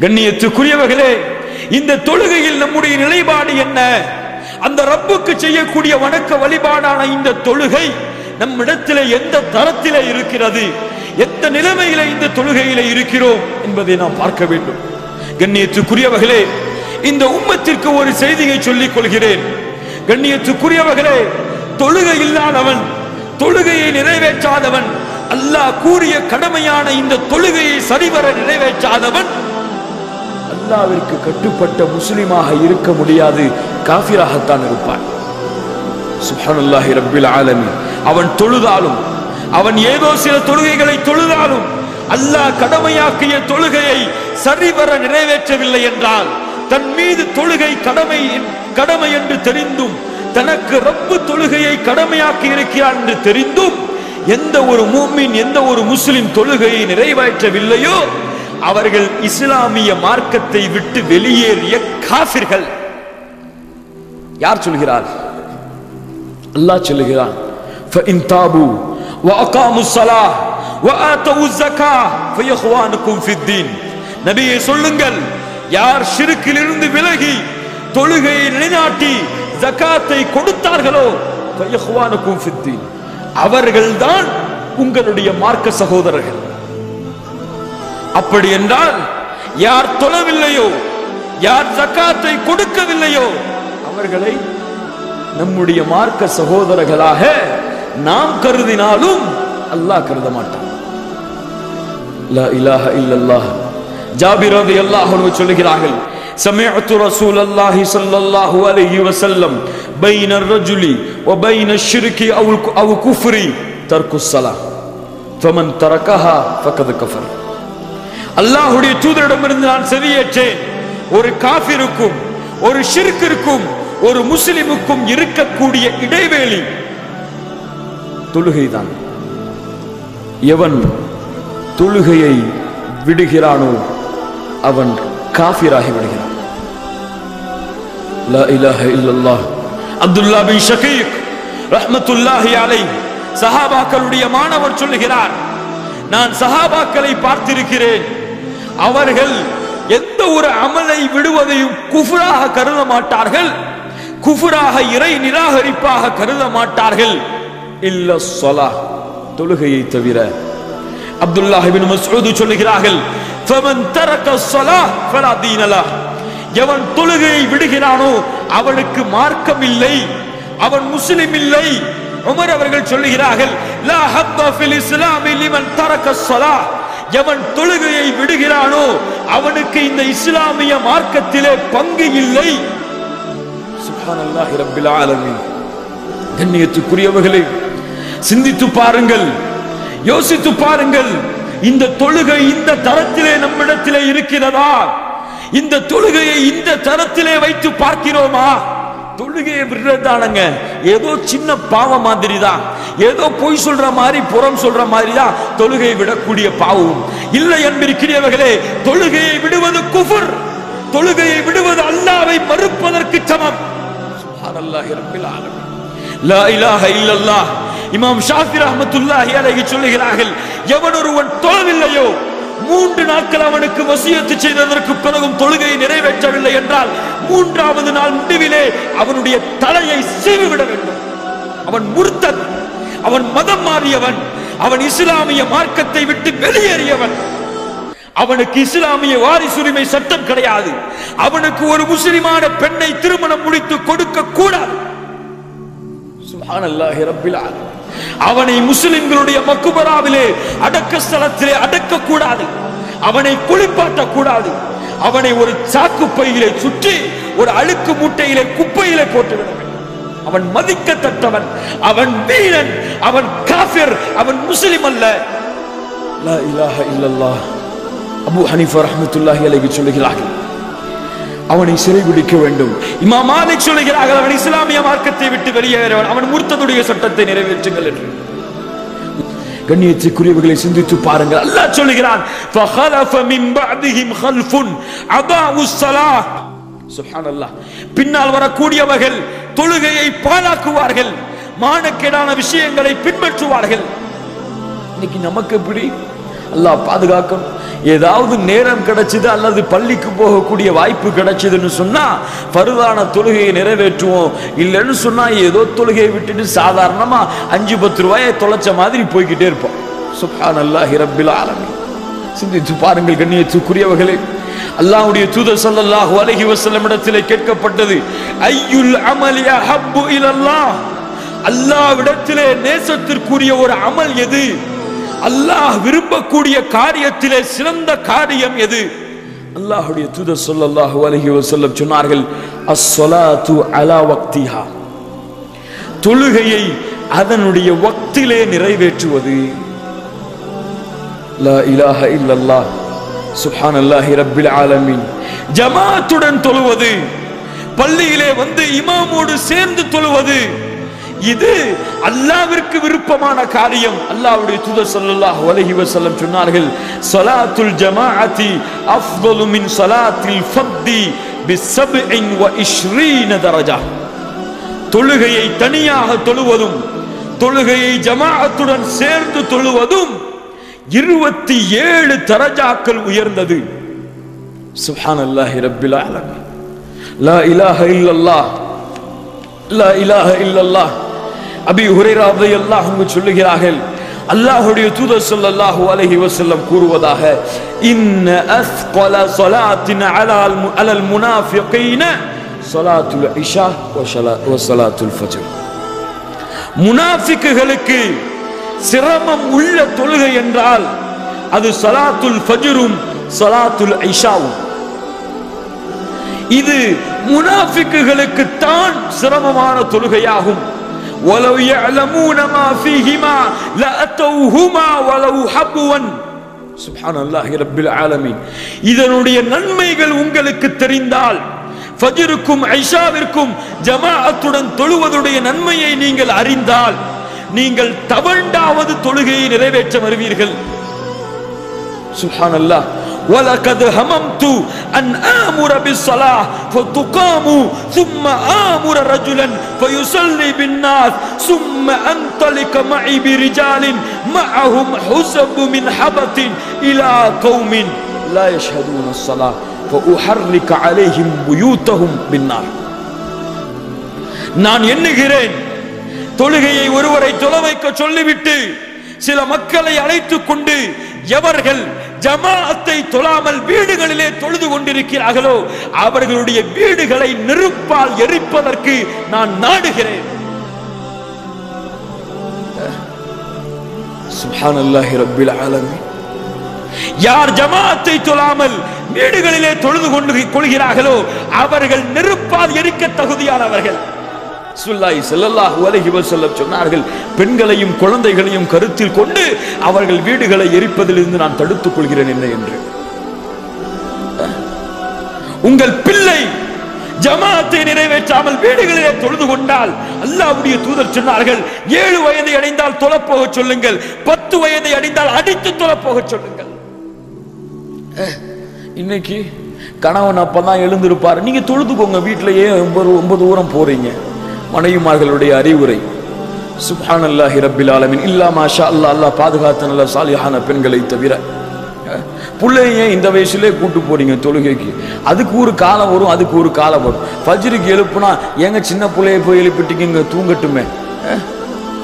கண்ணியத்துக்குரியவர்களே, இந்த தொழுகையில் நம்முடைய நிலைப்பாடு என்ன? அந்த ரப்புக்கு செய்யக்கூடிய வணக்க வழிபாடான இந்த தொழுகை நம்மிடத்திலே எந்த தரத்திலே இருக்கிறது, எந்த நிலைமையில இந்த தொழுகையில இருக்கிறோம் என்பதை நாம் பார்க்க வேண்டும். கண்ணியத்துக்குரியவர்களே, இந்த உம்மத்திற்கு ஒரு செய்தியை சொல்லிக் கொள்கிறேன். கண்ணியத்துக்குரியவர்களே, தொழுகை இல்லாதவன், தொழுகையை நிறைவேற்றாதவன், அல்லாஹ் கூறிய கடமையான இந்த தொழுகையை சரிவர நிறைவேற்றாதவன் அல்லாஹ்விற்கு கட்டுப்பட்ட முஸ்லிமாக இருக்க முடியாது, காஃபிராகத்தான் இருப்பான். சுப்ஹானல்லாஹி ரப்பில் ஆலமீன். அவன் தொழுதாலும், அவன் ஏதோ சில தொழுகைகளை தொழுதாலும், அல்லாஹ் கடமையாக்கிய தொழுகையை சரிவர நிறைவேற்றவில்லை என்றால், தன் மீது தொழுகை கடமை என்று தெரிந்தும், தனக்கு ரப்பு தொழுகையை கடமையாக்கி இருக்கிறான் என்று தெரிந்தும் எந்த ஒரு மூமின், எந்த ஒரு முஸ்லிம் தொழுகையை நிறைவேற்றவில்லையோ அவர்கள் இஸ்லாமிய மார்க்கத்தை விட்டு வெளியேறிய காஃபிர்கள். யார் சொல்கிறார்? அல்லாஹ் சொல்கிறான், فَإِن تَابُوا وَأَقَامُوا الصَّلَاةَ وَآتَوُا الزَّكَاةَ فَإِخْوَانُكُمْ فِي الدِّينِ. நபியே சொல்லுங்கள், யார் ஷிர்கிலிருந்து விலகி தொழுகையை நிலைநாட்டி ஜகாத்தை கொடுத்தார்களோ فَإِخْوَانُكُمْ فِي الدِّينِ, அவர்கள்தான் உங்களுடைய மார்க்க சகோதரர்கள். அப்படி என்றால் யார் தொழவில்லையோ, யார் ஜகாத்தை கொடுக்கவில்லையோ அவர்களை நம்முடைய மார்க்க சகோதரர்களாக நாம் கருதினாலும் அல்லாஹ் கருத மாட்டான். லா இலாஹ இல்லல்லாஹ். ஜாபிர் ரலியல்லாஹு அன்ஹு சொல்கிறார்கள், சமிஅத்து ரசூலல்லாஹி ஸல்லல்லாஹு அலைஹி வஸல்லம் பைன الرجுலி வ பைன الشிர்கி அவ் குஃப்ரி தர்குஸ் ஸலாஹ் ஃபமன் தரகஹா ஃபகத் கஃபர். அல்லாஹ்வுடைய தூதரிடமிருந்து நான் செவியேற்றேன், ஒரு காஃபிருக்கும் ஒரு ஷிர்கிற்கும் ஒரு முஸ்லிமுக்கும் இருக்கக்கூடிய இடைவேளி தொழுகைதான். எவன் தொழுகையை விடுகிறானோ அவன் காஃபிராகி விடுகிறான். லா இலாஹ இல்லல்லாஹ். அப்துல்லா பின் ஷகீக் ரஹ்மத்துல்லாஹி அலைஹி சஹாபாக்களுடைய மாணவர் சொல்லுகிறார், நான் சஹாபாக்களை பார்த்திருக்கிறேன், அவர்கள் எந்த ஒரு அமலை விடுவதையும் குஃப்ராக கருத மாட்டார்கள், குஃப்ராக இறை நிராகரிப்பாக கருத மாட்டார்கள், இல்ல ஸலாஹ், தொழுகையை தவிர. அப்துல்லாஹ் இப்னு மஸ்ஊத் சொல்கிறார்கள், ஃபமன் தரக ஸலாஹ் ஃபலா தீன லஹ், எவன் தொழுகையை விடுகிறானோ அவனுக்கு மார்க்கம் இல்லை, அவன் முஸ்லிம் இல்லை. உமர் அவர்கள் சொல்கிறார்கள், லா ஹத்த ஃபில் இஸ்லாமி லிமன் தரக ஸலாஹ், எவன் தொழுகையை விடுகிறானோ அவனுக்கு இந்த இஸ்லாமிய மார்க்கத்திலே பங்கு இல்லை. சுப்ஹானல்லாஹி ரப்பில் ஆலமீன். கண்ணியத்துக்குரியவர்களே, சிந்தித்து பாருங்கள், யோசித்து பாருங்கள், இந்த தொழுகை இந்த தரத்திலே நம்மிடத்திலே இருக்கிறதா? இந்த தொழுகையை இந்த தரத்திலே வைத்து பார்க்கிறோமா? தொழுகையை விடுறதானங்க ஏதோ சின்ன பாவம் மாதிரி தான், ஏதோ பொய் சொல்ற மாதிரி புறம் சொல்ற மாதிரி தான் தொழுகையை விடக்கூடிய பாவம் இல்லை என்பிருக்கிறவர்களே. தொழுகையை விடுவது குஃப்ர், தொழுகையை விடுவது அல்லாஹ்வை மறுப்பதற்கு சமம். சுப்ஹானல்லாஹி ரப்பில் ஆலமீன். லா இலாஹ இல்லல்லாஹ். இமாம் ஷாஃபி ரஹ்மத்துல்லாஹி அலைஹி சொல்லுகிறார்கள், எவன் ஒருவன் தொழவில்லையோ, 3 நாட்கள் அவனுக்கு வசியத்து செய்ததற்கு பிறகும் தொழுகையை நிறைவேற்றவில்லை என்றால் 3வது நாள் முடிவிலே அவனுடைய தலையை சீவிவிட வேண்டும். அவன் முர்த்தத், அவன் மதம் மாறியவன், அவன் இஸ்லாமிய மார்க்கத்தை விட்டு வெளியேறியவன், அவனுக்கு இஸ்லாமிய வாரிசுரிமை சட்டம் கிடையாது, அவனுக்கு ஒரு முஸ்லிமான பெண்ணை திருமணம் முடித்து கொடுக்க கூடாது. சுப்ஹானல்லாஹி ரப்பில் ஆலமீன். அவனை முஸ்லிம்களுடைய மக்பராவிலே அடக்க ஸ்தலத்திலே அடக்க கூடாது, அவனை குளிப்பாட்ட கூடாது, அவனை ஒரு சாக்கு பையிலே சுற்றி ஒரு அழுக்கு மூட்டையிலே குப்பையிலே போட்டுவிட வேண்டும். அவன் மதிக்கத்தக்கவன், அவன் வீரன், அவன் காஃபிர், அவன் முஸ்லிம் அல்ல. லா இலாஹ இல்லல்லாஹ். அபூ ஹனீஃபா ரஹ்மத்துல்லாஹி அலைஹி சொல்கிறார்கள், அவனை சிறைபிடிக்க வேண்டும். இமாம் மாலிக் சொல்கிறார்கள், அவன் இஸ்லாமிய மார்க்கத்தை விட்டு வெளியேறவன், அவன் முர்த்ததுடைய சட்டத்தை நிறைவேற்றுங்கள் என்று. கண்ணியத்துக்குரியவர்களை சிந்தித்து பாருங்கள். அல்லாஹ் சொல்கிறான், ஃபஹலஃப மின் பஅதிஹிம் கல்ஃபுன் அதாஉஸ் ஸலாஹ். சுப்ஹானல்லாஹ். பின்னால் வரக்கூடியவர்கள் தொழுகையை பாழாக்குவார்கள், மானக்கேடான விஷயங்களை பின்பற்றுவார்கள். இன்னைக்கு நமக்கு எப்படி? அல்லாஹ் பாதுகாக்கணும். ஏதாவது நேரம் கிடைச்சது அல்லது பள்ளிக்கு போகக்கூடிய வாய்ப்பு கிடைச்சதுன்னு சொன்னா பருதான தொழுகையை நிறைவேற்றுவோம். இல்லைன்னு சொன்னா ஏதோ தொழுகையை விட்டுட்டு சாதாரணமா 5-10 ரூபாயை தொலைச்ச மாதிரி போய்கிட்டே இருப்போம். சுப்ஹானல்லாஹி ரப்பில் ஆலமீன். சிந்தித்து பாருங்கள் கண்ணியத்துக்குரியவர்களே, அல்லாஹ்வுடைய தூதர் ஸல்லல்லாஹு அலைஹி வஸல்லம் இடத்திலே கேட்கப்பட்டது, ஐயுல் அமலி அஹப்பு இலல்லாஹ், அல்லாஹ்விடத்திலே நேசத்திற்குரிய ஒரு அமல் எது, அல்லாஹ் விரும்பக்கூடிய காரியத்திலே சிறந்த காரியம் எது? அல்லாஹ்வுடைய தூதர் ஸல்லல்லாஹு அலைஹி வஸல்லம் சொன்னார்கள், அஸ்ஸலாத்து அலா வக்திஹா, தொழுகையை அதனுடைய வக்திலே நிறைவேற்றுவது. லா இலாஹ இல்லல்லாஹ் சுப்ஹானல்லாஹி ரப்பில் ஆலமீன். ஜமாத்துடன் தொழுவது, பள்ளியிலே வந்து இமாமோடு சேர்ந்து தொழுவது, இது அல்லாஹ்விற்கு விருப்பமான காரியம். அல்லாஹ்வுடைய தூதர் ஸல்லல்லாஹு அலைஹி வஸல்லம் சொன்னார்கள், ஸலாத்துல் ஜமாஅத்தி அஃதலு மின் ஸலாத்தில் ஃபர்தி பி27 தரஜா. தொழுகையை தனியாக தொழுவதும் தொழுகையை ஜமாஅத்துடன் சேர்ந்து தொழுவதும் 27 தரஜாக்கள் உயர்ந்தது. சுப்ஹானல்லாஹி ரப்பில் ஆலமீன். லா இலாஹ இல்லல்லாஹ், லா இலாஹ இல்லல்லாஹ். அபீ ஹுரைரா ரலியல்லாஹு அன்ஹு சொல்லுகிறார்கள், அல்லாஹ்வுடைய தூதர் ஸல்லல்லாஹு அலைஹி வஸல்லம் கூறுவதாக, இன்ன அஸ்கல ஸலாத்தின் அலல் முனாஃபிகீன ஸலாத்துல் இஷா வ ஸலாத்துல் ஃபஜ்ர். முனாஃபிக்குகளுக்கு சிரமம் உள்ள தொழுகை என்றால் அது ஸலாத்துல் ஃபஜ்ரும் ஸலாத்துல் இஷாவும். இது முனாஃபிக்குகளுக்கு தான் சிரமமான தொழுகையாகும். வலவ் يعلمون ما فيهما لاتوهما ولو حبوا. சுப்ஹானல்லாஹி ரப்பில் ஆலமீன். இதனுடைய நன்மைகள் உங்களுக்கு தெரிந்தால், ஃபஜ்ருக்கும் இஷாவிற்கும் ஜமாஅத்துடன் தொழுவதுடைய நன்மையை நீங்கள் அறிந்தால், நீங்கள் தவண்டாவது தொழுகையை நிறைவேற்ற வருவீர்கள். சுப்ஹானல்லாஹ். وَلَقَدْ هَمَمْتُ أَنْ آمُرَ بِالصَّلَاةِ فَتُقَامُ ثُمَّ آمُرَ رَجُلًا فَيُصَلِّي بِالنَّاسِ ثُمَّ أَنْطَلِقَ مَعِي بِرِجَالٍ مَعَهُمْ حُسَبٌ مِنْ حَبَةٍ إِلَى قَوْمٍ لَا يَشْهَدُونَ الصَّلَاةَ فَأُحَرِّقَ عَلَيْهِمْ بُيُوتَهُمْ بِالنَّارِ. நான் எண்ணுகிறேன், தொழுகையை ஒருவரை தொழ வைக்க சொல்லிவிட்டு சில மக்களை அழைத்துக் கொண்டு எவர்கள் ஜமாஅத்தை தொழாமல் வீடுகளிலே தொழுது கொண்டிருக்கிறார்களோ அவர்களுடைய வீடுகளை நெருப்பால் எரிப்பதற்கு நான் நாடுகிறேன். சுப்ஹானல்லாஹி ரப்பில் ஆலமீன். யார் ஜமாஅத்தை தொழாமல் வீடுகளிலே தொழுது கொள்கிறார்களோ அவர்கள் நெருப்பால் எரிக்க தகுதியானவர்கள். ரசூலுல்லாஹி ஸல்லல்லாஹு அலைஹி வஸல்லம் சொன்னார்கள், பெண்களையும் குழந்தைகளையும் கருத்தில் கொண்டு அவர்கள் வீடுகளை எரிப்பதிலிருந்து நான் தடுத்துக் கொள்கிறேன் என்ன என்று. உங்கள் பிள்ளை ஜமாஅத்தை நிறைவேற்றாமல் வீடுகளிலே தொழுது கொண்டால் அல்லாஹ்வுடைய தூதர் சொன்னார்கள், 7 வயதை அடைந்தால் தொழப்போக சொல்லுங்கள், 10 வயதை அடைந்தால் அடித்து தொழப்போக சொல்லுங்கள். இன்னைக்கு கணவன் அப்பதான் எழுந்திருப்பார், நீங்க தொழுதுக்கோங்க, வீட்டிலேயே 9 ஊரம் போறீங்க. மனைவிமார்களுடைய அறிவுரை. சுப்ஹானல்லாஹி ரப்பில் ஆலமீன். இல்லா மாஷா அல்லாஹ், அல்லாஹ் பாதுகாத்த நல்ல சாலிஹான பெண்களை தவிர. பிள்ளைய இந்த வயசுலேயே கூட்டு போறீங்க தொழுகைக்கு, அதுக்கு ஒரு காலம் வரும், அதுக்கு ஒரு காலம் வரும். ஃபஜ்ருக்கு எழுப்புனா எங்க சின்ன பிள்ளைய போய் எழுப்பிட்டீங்க, தூங்கட்டுமே.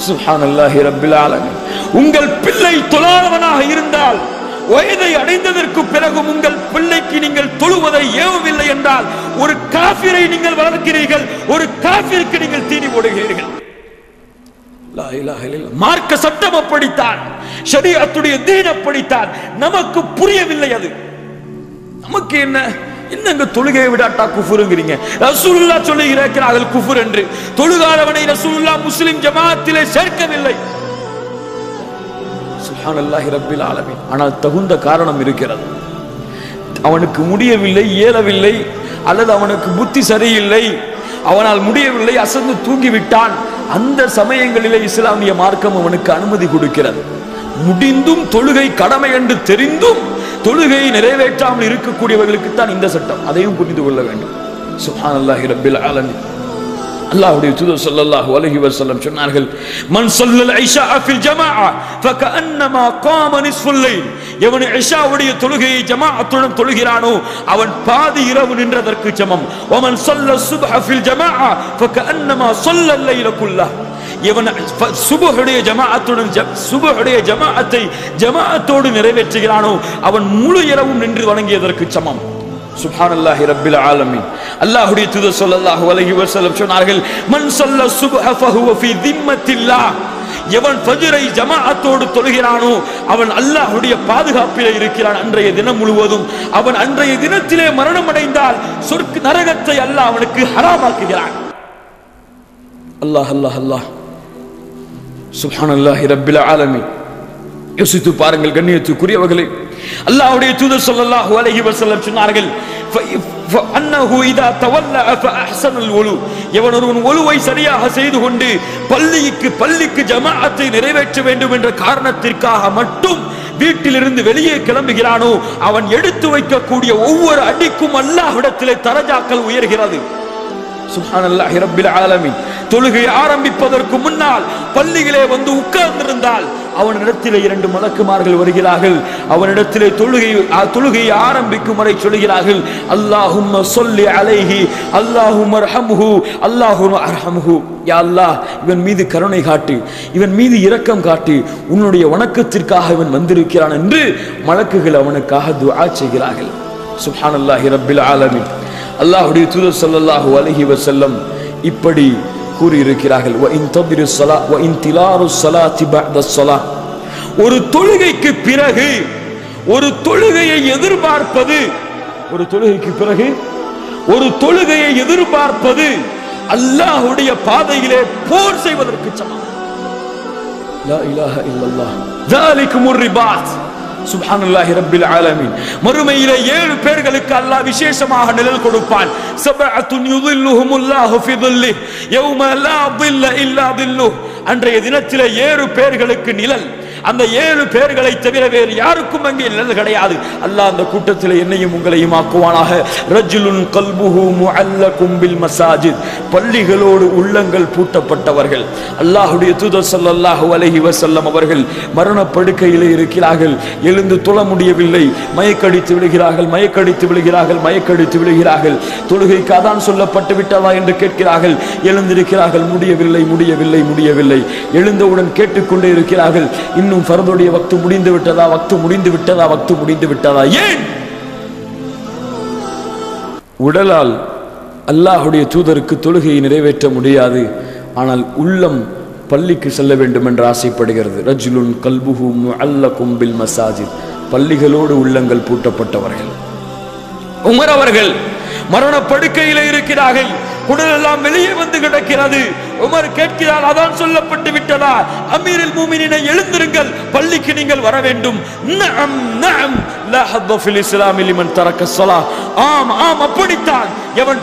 சுப்ஹானல்லாஹி ரப்பில் ஆலமீன். உங்கள் பிள்ளை தொழாதவனாக இருந்தால், வயதை அடைந்ததற்கு பிறகு உங்கள் பிள்ளைக்கு நீங்கள் தொழுவதை ஏவவில்லை என்றால் ஒரு காஃபிரை நீங்கள் வளர்க்கிறீர்கள், ஒரு காஃபிருக்கு நீங்கள் தீனி போடுகிறீர்கள். லா இலாஹ இல்லல்லாஹ். மார்க்க சட்டம் அப்படித்தான், ஷரீஅத்துடைய தீன் அப்படித்தான். நமக்கு புரியவில்லை அது. நமக்கு என்னங்க தொழுகையை விடாட்டா குஃபுருங்கிறீங்க? ரசூலுல்லாஹ் சொல்லி இருக்கிறார்கள் குஃபுர் என்று. தொழுகாதவனை ரசூலுல்லாஹ் முஸ்லிம் ஜமாஅத்திலே சேர்க்கவில்லை. சுப்ஹானல்லாஹி ரப்பில் ஆலமீன். ஆனால் தகுந்த காரணம் இருக்கிறது. அவனுக்கு முடியவில்லை, இயலவில்லை, அல்லது அவனுக்கு புத்தி சரியில்லை, அவனால் முடியவில்லை, அசந்து தூங்கிவிட்டான். அந்த சமயங்களிலே இஸ்லாமிய மார்க்கம் அவனுக்கு அனுமதி கொடுக்கிறது. முடிந்தும் தொழுகை கடமை என்று தெரிந்தும் தொழுகையை நிறைவேற்றாமல் இருக்கக்கூடியவர்களுக்கு தான் இந்த சட்டம். அதையும் புரிந்து கொள்ள வேண்டும். சுப்ஹானல்லாஹி ரப்பில் ஆலமீன். அல்லாஹ்வுடைய தூதர் ஸல்லல்லாஹு அலைஹி வஸல்லம் சொன்னார்கள், மன் ஸல்லல் இஷா ஃபில் ஜமாஅ ஃபகஅன்னமா காம நிஸ்ஃபுல் லைல். எவன் இஷாவுடைய தொழுகையை ஜமாஅத்துடன் தொழுகிறானோ அவன் பாதி இரவு நின்றதற்கு சமம். வமன் ஸல்ல சுப்ஹ ஃபில் ஜமாஅ ஃபகஅன்னமா ஸல்லல் லைல குல்லஹ். எவன் சுபஹுடைய ஜமாஅத்துடன் சுபஹுடைய ஜமாஅத்தை ஜமாஅத்தோடு நிறைவேற்றுகிறானோ அவன் முழு இரவும் நின்று வணங்கியதற்கு சமம். சுப்ஹானல்லாஹி ரப்பில் ஆலமீன். அல்லாஹ்வுடைய தூதர் ஸல்லல்லாஹு அலைஹி வஸல்லம் சொன்னார்கள், மன் ஸல்ல சுப்ஹ ஃபஹுவ ஃபீ திம்மத்தில்லாஹ். எவன் ஃபஜ்ரை ஜமாஅத்தோடு தொழுகிறானோ அவன் அல்லாஹ்வுடைய பாதுகாப்பிலே இருக்கிறான் அன்றைய தினம் முழுவதும். அவன் அன்றைய தினத்திலே மரணம் அடைந்தால் நரகத்தை அல்லாஹ் அவனுக்கு ஹராமாக்குகிறான். அல்லாஹ் அல்லாஹ் அல்லாஹ். சுப்ஹானல்லாஹி ரப்பில் ஆலமீன். யோசித்து பாருங்கள் கண்ணியத்துக்குரியவர்களே, அல்லாஹ்வுடைய தூதர் ஸல்லல்லாஹு அலைஹி வஸல்லம் சொன்னார்கள், ஃபஅன்னஹு இதா தவல்ல ஃபஅஹ்ஸனல் வுலு. எவன் ஒருவன் வுலுவை சரியாக செய்து கொண்டு பள்ளிக்கு ஜமாஅத்தை நிறைவேற்ற வேண்டும் என்ற காரணத்திற்காக மட்டும் வீட்டிலிருந்து வெளியே கிளம்புகிறானோ அவன் எடுத்து வைக்கக்கூடிய ஒவ்வொரு அடிக்கும் அல்லாஹ்விடத்திலே தரஜாக்கள் உயர்கிறது. சுப்ஹானல்லாஹி ரப்பில் ஆலமீன். தொழுகை ஆரம்பிப்பதற்கு முன்னால் பள்ளியிலே வந்து உட்கார்ந்திருந்தால் அவனிடத்திலே 2 மலக்குமார்கள் வருகிறார்கள். அவனிடத்திலே தொழுகையை ஆரம்பிக்கும் வரை சொல்கிறார்கள், அல்லாஹும்ம ஸல்லி அலைஹி அல்லாஹும்ம அர்ஹம்ஹு அல்லாஹும்ம அர்ஹம்ஹு. யா அல்லாஹ், இவன் மீது கருணை காட்டு, இவன் மீது இரக்கம் காட்டு, உன்னுடைய வணக்கத்திற்காக இவன் வந்திருக்கிறான் என்று மலக்குகள் அவனுக்காக துஆ செய்கிறார்கள். சுப்ஹானல்லாஹி ரப்பில் ஆலமீன். அல்லாஹ்வுடைய தூதர் ஸல்லல்லாஹு அலைஹி வஸல்லம் இப்படி கூறி இருக்கிறார்கள், வ இன்தபிரு ஸலா வ இன்திலாரு ஸலாத்தி பஅத ஸலா. ஒரு தொழுகைக்கு பிறகு ஒரு தொழுகையை எதிர்பார்ப்பது, ஒரு தொழுகைக்கு பிறகு ஒரு தொழுகையை எதிர்பார்ப்பது அல்லாஹ்வுடைய பாதையிலே போர் செய்வதற்கு சமம். லா இலாஹ இல்லல்லாஹ் ذلكமுர் ரிபாத். சுப்ஹானல்லாஹி ரப்பில் ஆலமீன். மறுமையிலே 7 பேர்களுக்கு அல்லாஹ் விசேஷமாக நிழல் கொடுப்பான். சபஅத்துன் யுதில்லுஹுமுல்லாஹு ஃபி ظில்லிஹி யௌம லா ظில்ல இல்லா ظில்லுஹு. அன்றைய தினத்திலே 7 பேர்களுக்கு நிழல். அந்த 7 பேர்களை தவிர வேறு யாருக்கும் அங்கே நிழல் கிடையாது. அல்லாஹ் அந்த கூட்டத்தில் என்னையும் உங்களையும் ஆக்குவானாக. ரஜுலுன் கல்புஹு முஅல்லகும் பில் மசாஜித். பள்ளிகளோடு உள்ளங்கள் பூட்டப்பட்டவர்கள். அல்லாஹ்வுடைய தூதர் ஸல்லல்லாஹு அலைஹி வஸல்லம் அவர்கள் மரணப்படுக்கையிலே இருக்கிறார்கள். எழுந்து தொழ முடியவில்லை. மயக்கடித்து விழுகிறார்கள். தொழுகைக்கு அதான் சொல்லப்பட்டு விட்டதா என்று கேட்கிறார்கள். எழுந்திருக்கிறார்கள். முடியவில்லை. எழுந்தவுடன் கேட்டுக்கொண்டே இருக்கிறார்கள், இன்னும் ஃபர்துடைய வக்து முடிந்து விட்டதா. ஏன்? உடலால் அல்லாஹ்வுடைய தூதருக்கு தொழுகையை நிறைவேற்ற முடியாது, ஆனால் உள்ளம் பள்ளிக்கு செல்ல வேண்டும் என்று ஆசைப்படுகிறது. ரஜுலுன் கல்புஹு முஅல்லகும் பில் மசாஜித். பள்ளிகளோடு உள்ளங்கள் பூட்டப்பட்டவர்கள். உமர் அவர்கள் மரணப்படுக்கையிலே இருக்கிறார்கள். உடலெல்லாம் வெளியே வந்து கிடக்கிறது. உமர் கேட்கிறார், அதான் சொல்லப்பட்டு விட்டதா? அமீருல் முஃமினீனை எழுந்திருங்கள், பள்ளிக்கு நீங்கள் வர வேண்டும். நஅம் நஅம் லா ஹத்த ஃபில் இஸ்லாம் லிமன் தரக்க ஸலாஹ். ஆம் அப்படித்தான். எவன்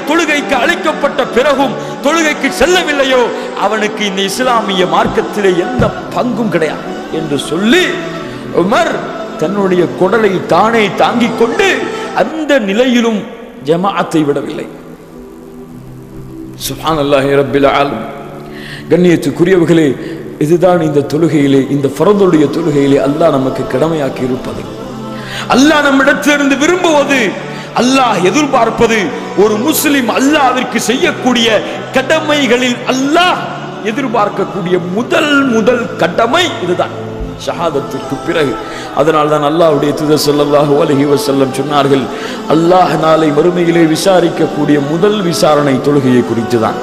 தொழுகைக்கு அழைக்கப்பட்ட பிறகும் தொழுகைக்கு செல்லவில்லையோ அவனுக்கு இந்த இஸ்லாமிய மார்க்கத்திலே எந்த பங்கும் கிடையாது என்று சொல்லி உமர் தன்னுடைய குடலை தானே தாங்கிக் கொண்டு அந்த நிலையிலும் ஜமாஅத்தை விடவில்லை. சுப்ஹானல்லாஹி ரப்பில் ஆலமீன். கண்ணியத்துக்குரியவர்களே, இதுதான் இந்த தொழுகையிலே, இந்த ஃபர்துடைய தொழுகையிலே அல்லாஹ் நமக்கு கடமையாக்கி இருப்பது. அல்லாஹ் நம்மிடத்திலிருந்து விரும்புவது, அல்லாஹ் எதிர்பார்ப்பது, ஒரு முஸ்லிம் அல்லாஹ்விற்கு செய்யக்கூடிய கடமைகளில் அல்லாஹ் எதிர்பார்க்கக்கூடிய முதல் கடமை இதுதான், ஷஹாதத்திற்கு பிறகு. அதனால் தான் அல்லாஹ்வுடைய தூதர் ஸல்லல்லாஹு அலைஹி வஸல்லம் சொன்னார்கள், அல்லாஹ் நாளை மறுமையிலே விசாரிக்கக்கூடிய முதல் விசாரணை தொழுகையை குறித்து தான்.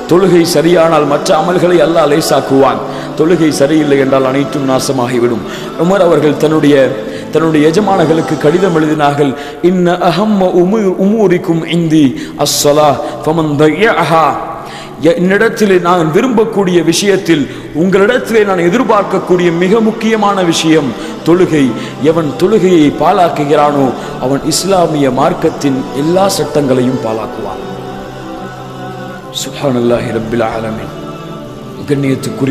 தொழுகை சரியானால் மற்ற அமல்களை அல்லாஹ் லேசாக்குவான். தொழுகை சரியில்லை என்றால் அனைத்தும் நாசமாகிவிடும். உமர் அவர்கள் தன்னுடைய எஜமானர்களுக்கு கடிதம் எழுதினார்கள், இன்ன அஹம்ம உமூரிக்கும் இந்தி அஸ்ஸலாஹ் ஃபமன் தய்யஹா. என்னிடத்திலே நான் விரும்பக்கூடிய விஷயத்தில் உங்களிடத்திலே நான் எதிர்பார்க்கக்கூடிய மிக முக்கியமான விஷயம் தொழுகை. எவன் தொழுகையை பாழாக்குகிறானோ அவன் இஸ்லாமிய மார்க்கத்தின் எல்லா சட்டங்களையும் பாழாக்குவான். சுப்ஹானல்லாஹி ரப்பில் ஆலமீன். கண்ணியத்துக்குரிய